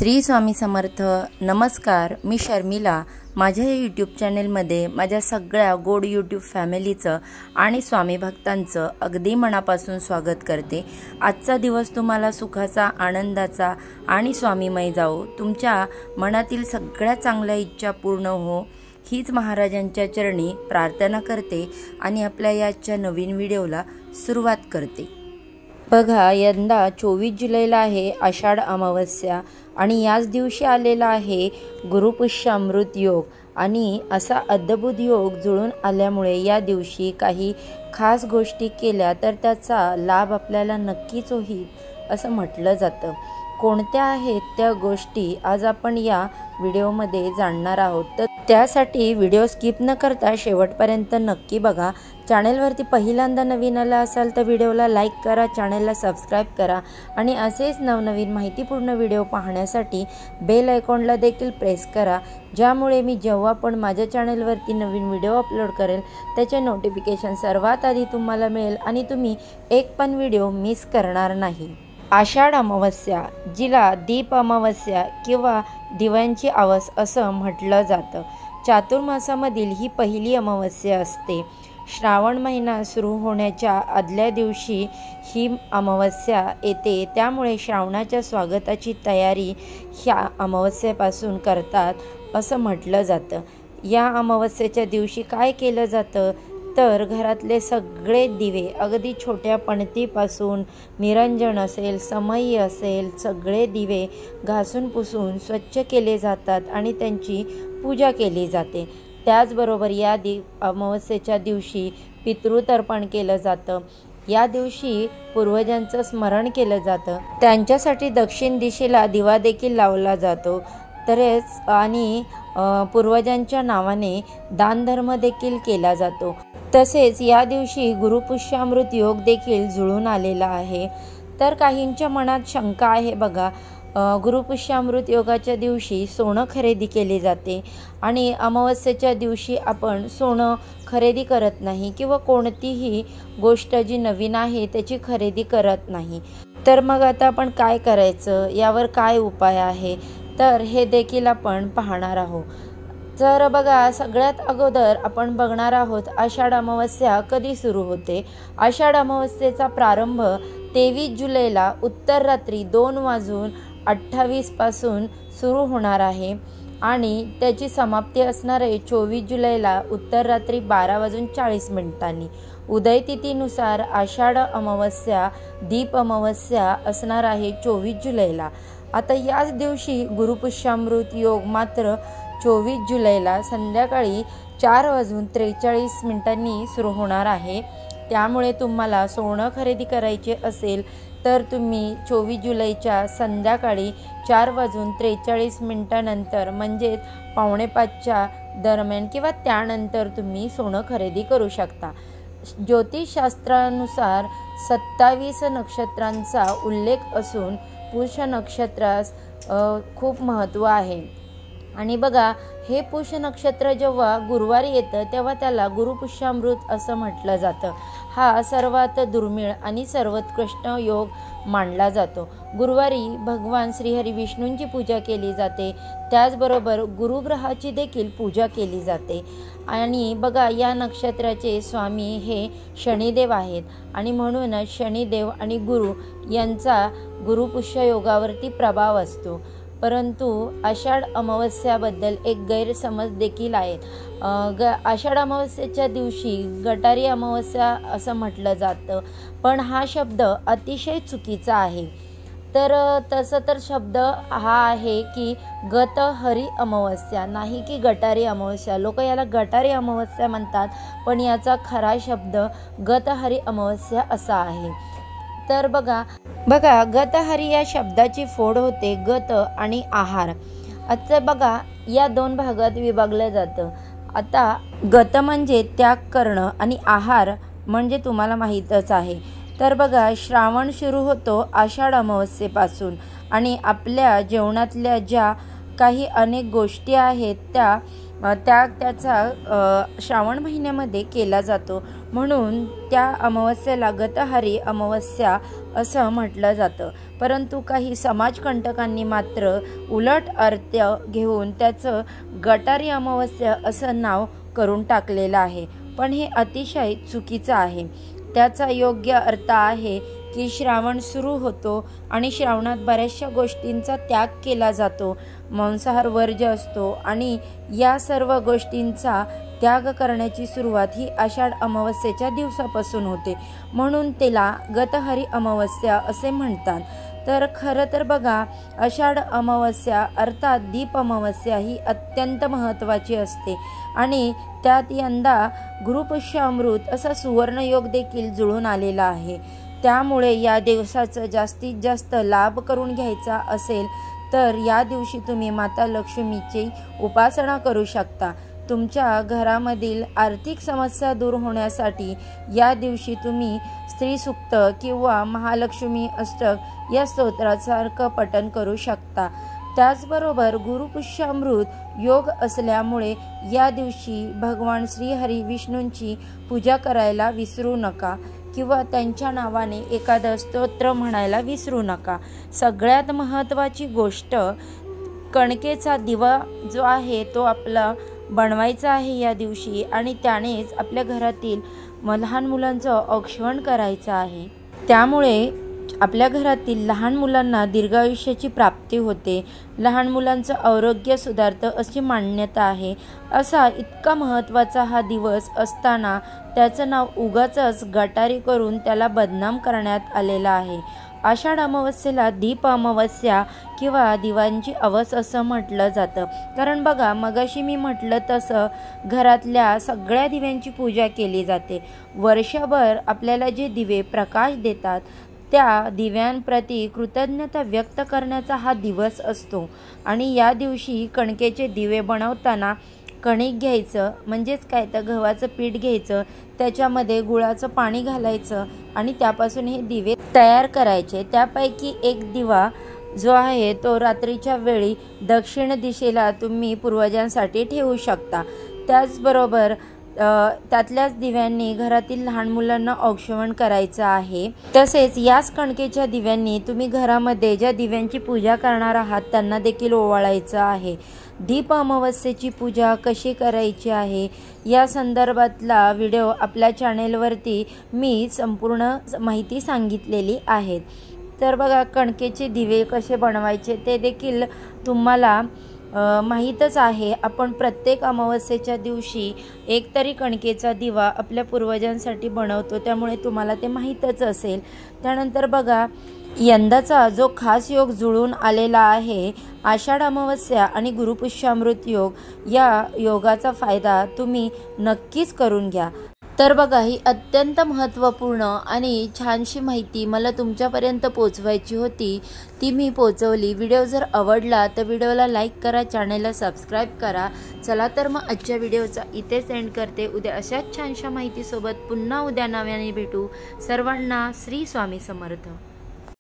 श्री स्वामी समर्थ। नमस्कार, मी शर्मिला। माझ्या यूट्यूब चॅनलमध्ये माझ्या सगळ्या गोड यूट्यूब फॅमिलीचं आणि स्वामी भक्तांचं अगदी मनापासून स्वागत करते। आजचा दिवस तुम्हाला सुखाचा, आनंदाचा आणि स्वामीमय जाओ। तुमच्या मनातील सगळ्या चांगल्या इच्छा पूर्ण हो, हीच महाराजांच्या चरणी प्रार्थना करते आणि आपल्या याच्या नवीन व्हिडिओला सुरुवात करते। बघा, यंदा 24 जुलैला आहे आषाढ अमावस्या आणि याच दिवशी आलेला आहे गुरुपुष्य अमृत योग आणि असा अद्भुत योग जुळून आल्यामुळे या दिवशी काही खास गोष्टी केल्या तर त्याचा लाभ आपल्याला नक्कीच होईल असं म्हटलं जातं। कोणत्या आहेत त्या गोष्टी आज आपण या व्हिडिओमध्ये जाणणार आहोत, तर त्यासाठी व्हिडिओ स्किप न करता शेवटपर्यंत नक्की बघा। चॅनलवरती पहिल्यांदा नवीन आला असाल तर व्हिडिओला लाईक करा, चॅनलला सबस्क्राईब करा आणि असेच नवनवीन माहितीपूर्ण व्हिडिओ पाहण्यासाठी बेल आयकॉनला देखील प्रेस करा, ज्यामुळे मी जेव्हा पण माझ्या चॅनलवरती नवीन व्हिडिओ अपलोड करेल त्याचे नोटिफिकेशन सर्वात आधी तुम्हाला मिळेल आणि तुम्ही एक पण व्हिडिओ मिस करणार नाही। आषाढ अमावस्या, जिला दीप अमावस्या किंवा दिव्यांची आवस असं म्हटलं जातं, चातुर्मासामधील ही पहिली अमावस्या असते। श्रावण महिना सुरू होण्याच्या आदल्या दिवशी ही अमावस्या येते, त्यामुळे श्रावणाच्या स्वागताची तयारी ह्या अमावस्येपासून करतात असं म्हटलं जातं। या अमावस्येच्या दिवशी काय केलं जातं तर घरातले सगळे दिवे, अगदी छोट्या पणतीपासून निरंजन असेल, समई असेल, सगळे दिवे घासून पुसून स्वच्छ केले जातात आणि त्यांची पूजा केली जाते। त्याचबरोबर या अमावस्येच्या दिवशी पितृतर्पण केलं जातं। या दिवशी पूर्वजांचं स्मरण केलं जातं, त्यांच्यासाठी दक्षिण दिशेला दिवा देखील लावला जातो। तसेच आणि पूर्वजांच्या नावाने दानधर्म देखील केला जातो। तसेच या दिवशी गुरुपुष्य अमृत योग देखील जुळून आलेला आहे। तर काहींच्या मनात शंका आहे बघा, गुरुपुष्य अमृत योगाच्या दिवशी सोनं खरेदी केली जाते आणि अमावस्येच्या दिवशी आपण सोनं खरेदी करत नाही किंवा कोणतीही गोष्ट जी नवीन आहे त्याची खरेदी करत नाही। तर मग आता आपण काय करायचं, यावर काय उपाय आहे, तर हे देखील आपण पाहणार आहोत। तर बघा, सगळ्यात अगोदर आपण बघणार आहोत आषाढ अमावस्या कधी सुरू होते। आषाढ अमावस्येचा प्रारंभ 23 जुलैला उत्तर रात्री 2:28 पासून सुरू होणार आहे आणि त्याची समाप्ती असणार आहे 24 जुलैला उत्तर रात्री 12:40 उदय तिथीनुसार आषाढ अमावस्या दीप अमावस्या असणार आहे 24 जुलैला। आता याच दिवशी गुरुपुष्यामृत योग मात्र 24 जुलैला संध्याकाळी 4:43 सुरू होणार आहे। त्यामुळे तुम्हाला सोनं खरेदी करायचे असेल तर तुम्ही 24 जुलैच्या संध्याकाळी 4:43 नंतर म्हणजेच 4:45च्या दरम्यान किंवा त्यानंतर तुम्ही सोनं खरेदी करू शकता। ज्योतिषशास्त्रानुसार 27 नक्षत्रांचा उल्लेख असून पुष नक्षत्रास खूप महत्त्व आहे आणि बघा, हे पुष नक्षत्र जेव्हा गुरुवारी येतं तेव्हा त्याला गुरुपुष्यामृत असं म्हटलं जातं। हा सर्वात दुर्मिळ आणि सर्वोत्कृष्ट योग मानला जातो। गुरुवारी भगवान श्रीहरी विष्णूंची पूजा केली जाते, त्याचबरोबर गुरुग्रहाची देखील पूजा केली जाते। आणि बघा, या नक्षत्राचे स्वामी हे शनिदेव आहेत आणि म्हणूनच शनिदेव आणि गुरु यांचा गुरुपुष्य योगावरती प्रभाव असतो। परंतु आषाढ अमावस्याबद्दल एक गैरसमज देखील आहे। आषाढ अमावस्येच्या दिवशी गटारी अमावस्या असं म्हटलं जातं, पण हा शब्द अतिशय चुकीचा आहे। तर तसं तर शब्द हा आहे की गतहरी अमावस्या, नाही की गटारी अमावस्या। लोक याला गटारी अमावस्या म्हणतात, पण याचा खरा शब्द गतहरी अमावस्या असा आहे। तर बघा, गतहरी या शब्दाची फोड होते गत आणि आहार। आता बघा, या दोन भागात विभागलं जातं। आता गत म्हणजे त्याग करणं आणि आहार म्हणजे तुम्हाला माहीतच आहे। तर बघा, श्रावण सुरू होतो आषाढ अमावस्येपासून आणि आपल्या जेवणातल्या ज्या काही अनेक गोष्टी आहेत त्याचा श्रावण महिन्यामध्ये केला जातो, म्हणून त्या अमावस्येला गतहरी अमावस्या असं म्हटलं जातं। परंतु काही समाजकंटकांनी मात्र उलट अर्थ घेऊन त्याचं गटारी अमावस्या असं नाव करून टाकलेलं आहे, पण हे अतिशय चुकीचं आहे। त्याचा योग्य अर्थ आहे की श्रावण सुरू होतो आणि श्रावणात बऱ्याचशा गोष्टींचा त्याग केला जातो, मांसाहार वर्ज्य असतो आणि या सर्व गोष्टींचा त्याग करण्याची सुरुवात ही आषाढ अमावस्येच्या दिवसापासून होते, म्हणून तिला गतहरी अमावस्या असे म्हणतात। तर खरं तर बघा, आषाढ अमावस्या अर्थात दीप अमावस्या ही अत्यंत महत्त्वाची असते आणि त्यात यंदा गुरुपुष्य अमृत असा सुवर्णयोग देखील जुळून आलेला आहे। त्यामुळे या दिवसाचा जास्तीत जास्त लाभ करून घ्यायचा असेल तर या दिवशी तुम्ही माता लक्ष्मीची उपासना करू शकता। तुमच्या घरामधील आर्थिक समस्या दूर होण्यासाठी या दिवशी तुम्ही स्त्री सूक्त किंवा महालक्ष्मी अष्टक या स्तोत्रासारखं पठण करू शकता। त्याचबरोबर गुरुपुष्य अमृत योग असल्यामुळे या दिवशी भगवान श्रीहरी विष्णूंची पूजा करायला विसरू नका किंवा त्यांच्या नावाने एखादं स्तोत्र म्हणायला विसरू नका। सगळ्यात महत्त्वाची गोष्ट, कणकेचा दिवा जो आहे तो आपला बनवायचा आहे या दिवशी आणि त्यानेच आपल्या घरातील लहान मुलांचं औक्षण करायचं आहे। त्यामुळे आपल्या घरातील लहान मुलांना दीर्घायुष्याची प्राप्ती होते, लहान मुलांचं आरोग्य सुधारतं अशी मान्यता आहे। असा इतका महत्त्वाचा हा दिवस असताना त्याचं नाव उगाचच गटारी करून त्याला बदनाम करण्यात आलेलं आहे। आषाढ अमावस्येला दीप अमावस्या किंवा दिवांची अवस असं म्हटलं जातं, कारण बघा मगाशी मी म्हटलं तसं घरातल्या सगळ्या दिव्यांची पूजा केली जाते। वर्षभर आपल्याला जे दिवे प्रकाश देतात त्या दिव्यांप्रती कृतज्ञता व्यक्त करण्याचा हा दिवस असतो आणि या दिवशी कणकेचे दिवे बनवताना कणिक घ्यायचं, म्हणजेच काय तर गव्हाचं पीठ घ्यायचं, त्याच्यामध्ये गुळाचं पाणी घालायचं आणि त्यापासून हे दिवे तयार करायचे। त्यापैकी एक दिवा जो आहे तो रात्रीच्या वेळी दक्षिण दिशेला तुम्ही पूर्वजांसाठी ठेवू शकता। त्याचबरोबर त्यातल्याच दिव्यांनी घरातील लहान मुलांना औक्षण करायचं आहे। तसेच याच कणकेच्या दिव्यांनी तुम्ही घरामध्ये ज्या दिव्यांची पूजा करणार आहात त्यांना देखील ओवाळायचं आहे। दीप अमावस्येची पूजा कशी करायची आहे या संदर्भातला व्हिडिओ आपल्या चॅनेलवरती मी संपूर्ण माहिती सांगितलेली आहे। तर बघा, कणकेचे दिवे कसे बनवायचे ते देखील तुम्हाला माहीतच आहे। आपण प्रत्येक अमावस्येच्या दिवशी एकतरी कणकेचा दिवा आपल्या पूर्वजांसाठी बनवतो, त्यामुळे तुम्हाला ते माहीतच असेल। त्यानंतर बघा, यंदाचा जो खास योग जुळून आलेला आहे आषाढ अमावस्या आणि गुरुपुष्य अमृत योग, या योगाचा फायदा तुम्ही नक्कीच करून घ्या। तर बघा, ही अत्यंत महत्त्वपूर्ण आणि छानशी माहिती मला तुमच्यापर्यंत पोचवायची होती, ती मी पोचवली। व्हिडिओ जर आवडला तर व्हिडिओला लाईक करा, चॅनलला सबस्क्राईब करा। चला तर मग आजच्या व्हिडिओचा इथेच एंड करते। उद्या अशाच छानशा माहितीसोबत पुन्हा उद्या नव्याने भेटू। सर्वांना श्री स्वामी समर्थ।